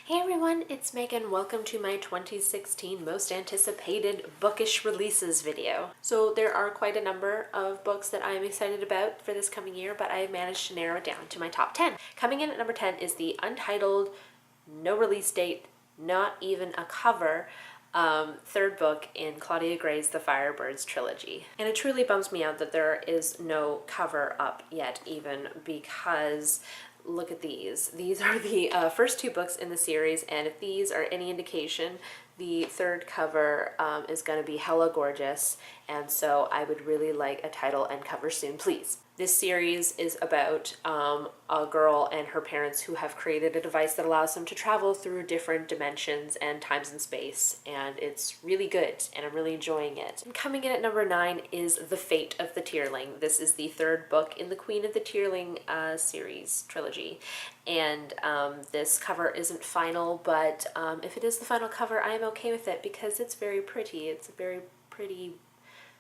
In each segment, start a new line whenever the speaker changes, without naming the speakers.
Hey everyone, it's Megan. Welcome to my 2016 most anticipated bookish releases video. So there are quite a number of books that I'm excited about for this coming year, but I have managed to narrow it down to my top 10. Coming in at number 10 is the Untitled, no release date, not even a cover, third book in Claudia Gray's The Firebirds trilogy. And it truly bums me out that there is no cover up yet, even because look at these. These are the first two books in the series, and if these are any indication, the third cover is going to be hella gorgeous, and so I would really like a title and cover soon, please. This series is about a girl and her parents who have created a device that allows them to travel through different dimensions and times and space, and it's really good, and I'm really enjoying it. And coming in at number 9 is The Fate of the Tearling. This is the third book in the Queen of the Tearling series trilogy, and this cover isn't final, but if it is the final cover, I am okay with it because it's very pretty. It's a very pretty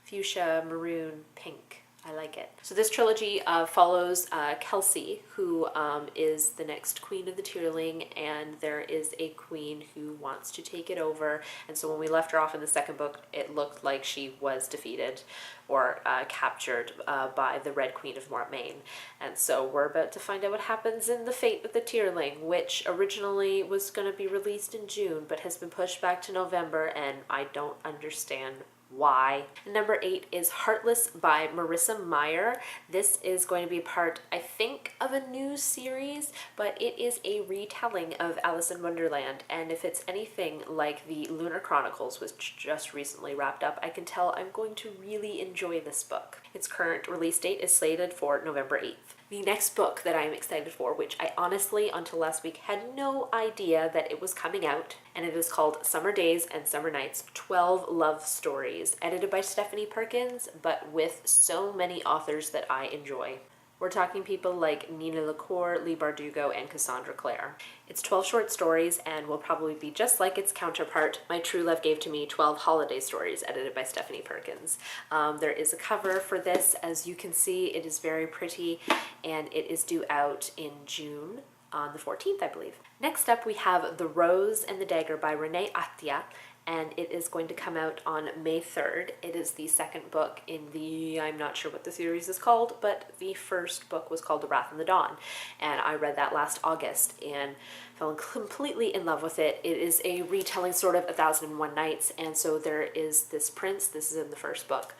fuchsia maroon pink. I like it. So this trilogy follows Kelsey, who is the next queen of the Tearling, and there is a queen who wants to take it over. And so when we left her off in the second book, it looked like she was defeated or captured by the Red Queen of Mortmain. And so we're about to find out what happens in The Fate of the Tearling, which originally was going to be released in June, but has been pushed back to November, and I don't understand why. Number 8 is Heartless by Marissa Meyer. This is going to be part, I think, of a new series, but it is a retelling of Alice in Wonderland, and if it's anything like the Lunar Chronicles, which just recently wrapped up, I can tell I'm going to really enjoy this book. Its current release date is slated for November 8th. The next book that I'm excited for, which I honestly, until last week, had no idea that it was coming out, and it is called Summer Days and Summer Nights, 12 Love Stories, edited by Stephanie Perkins, but with so many authors that I enjoy. We're talking people like Nina LaCour, Leigh Bardugo, and Cassandra Clare. It's 12 short stories and will probably be just like its counterpart, My True Love Gave to Me, 12 Holiday Stories, edited by Stephanie Perkins. There is a cover for this. As you can see, it is very pretty, and it is due out in June on the 14th, I believe. Next up, we have The Rose and the Dagger by Renee Attia, and it is going to come out on May 3rd. It is the second book in the, I'm not sure what the series is called, but the first book was called The Wrath and the Dawn, and I read that last August and fell completely in love with it. It is a retelling sort of 1001 Nights, and so there is this prince, this is in the first book,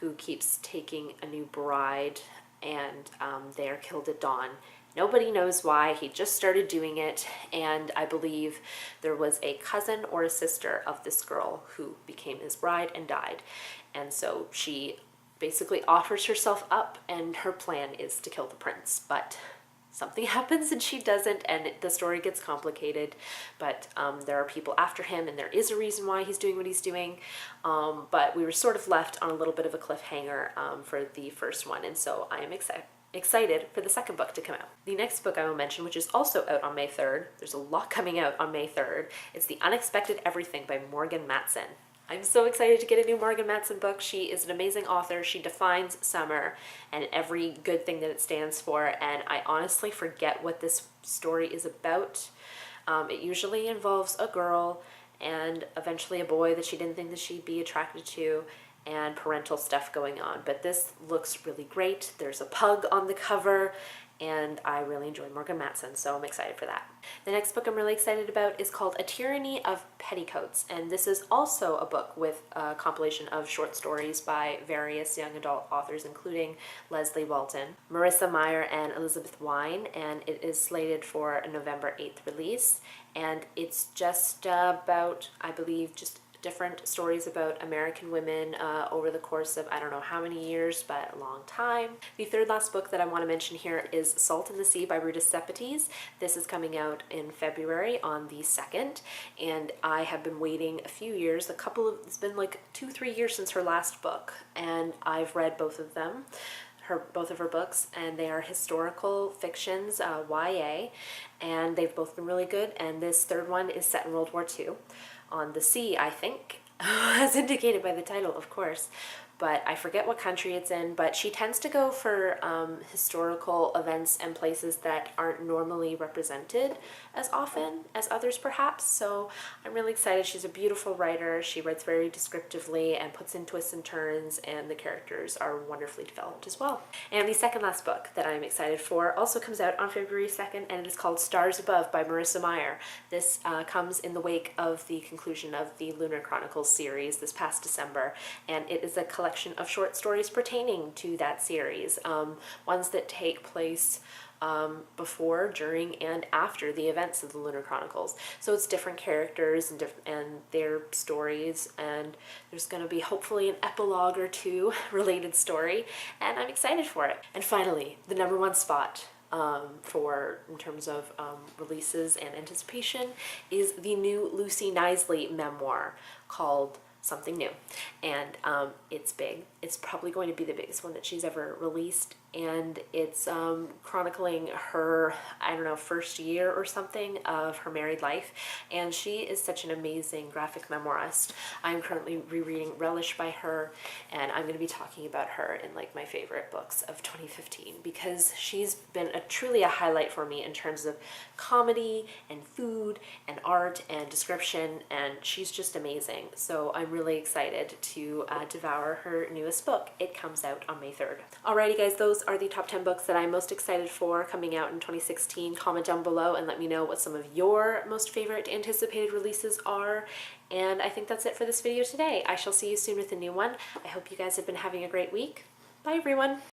who keeps taking a new bride, and they are killed at dawn. Nobody knows why. He just started doing it, and I believe there was a cousin or a sister of this girl who became his bride and died. And so she basically offers herself up, and her plan is to kill the prince. But something happens and she doesn't, and the story gets complicated. But there are people after him, and there is a reason why he's doing what he's doing. But we were sort of left on a little bit of a cliffhanger for the first one, and so I am excited for the second book to come out. The next book I will mention, which is also out on May 3rd, there's a lot coming out on May 3rd, it's The Unexpected Everything by Morgan Matson. I'm so excited to get a new Morgan Matson book. She is an amazing author. She defines summer and every good thing that it stands for, and I honestly forget what this story is about. It usually involves a girl and eventually a boy that she didn't think that she'd be attracted to, and parental stuff going on. But this looks really great. There's a pug on the cover, and I really enjoy Morgan Matson, so I'm excited for that. The next book I'm really excited about is called A Tyranny of Petticoats, and this is also a book with a compilation of short stories by various young adult authors, including Leslie Walton, Marissa Meyer, and Elizabeth Wine, and it is slated for a November 8th release, and it's just about, I believe, just different stories about American women over the course of I don't know how many years, but a long time. The third last book that I want to mention here is Salt in the Sea by Ruta Sepetys. This is coming out in February on the 2nd, and I have been waiting a few years, it's been like 2-3 years since her last book, and I've read both of them. Both of her books, and they are historical fictions, YA, and they've both been really good, and this third one is set in World War II on the sea, I think, as indicated by the title, of course, but I forget what country it's in, but she tends to go for historical events and places that aren't normally represented as often as others perhaps. So I'm really excited. She's a beautiful writer. She writes very descriptively and puts in twists and turns, and the characters are wonderfully developed as well. And the second last book that I'm excited for also comes out on February 2nd, and it is called Stars Above by Marissa Meyer. This comes in the wake of the conclusion of the Lunar Chronicles series this past December, and it is a collection of short stories pertaining to that series, ones that take place before, during, and after the events of the Lunar Chronicles. So it's different characters and their stories, and there's going to be hopefully an epilogue or two related story, and I'm excited for it. And finally, the number one spot in terms of releases and anticipation is the new Lucy Knisley memoir called Something New, and it's big. It's probably going to be the biggest one that she's ever released, and it's chronicling her, I don't know, first year or something of her married life, and she is such an amazing graphic memoirist. I'm currently rereading Relish by her, and I'm going to be talking about her in like my favorite books of 2015 because she's been truly a highlight for me in terms of comedy and food and art and description, and she's just amazing. So I'm really excited to devour her newest book. It comes out on May 3rd. Alrighty guys, those are the top 10 books that I'm most excited for coming out in 2016. Comment down below and let me know what some of your most favorite anticipated releases are. And I think that's it for this video today. I shall see you soon with a new one. I hope you guys have been having a great week. Bye everyone.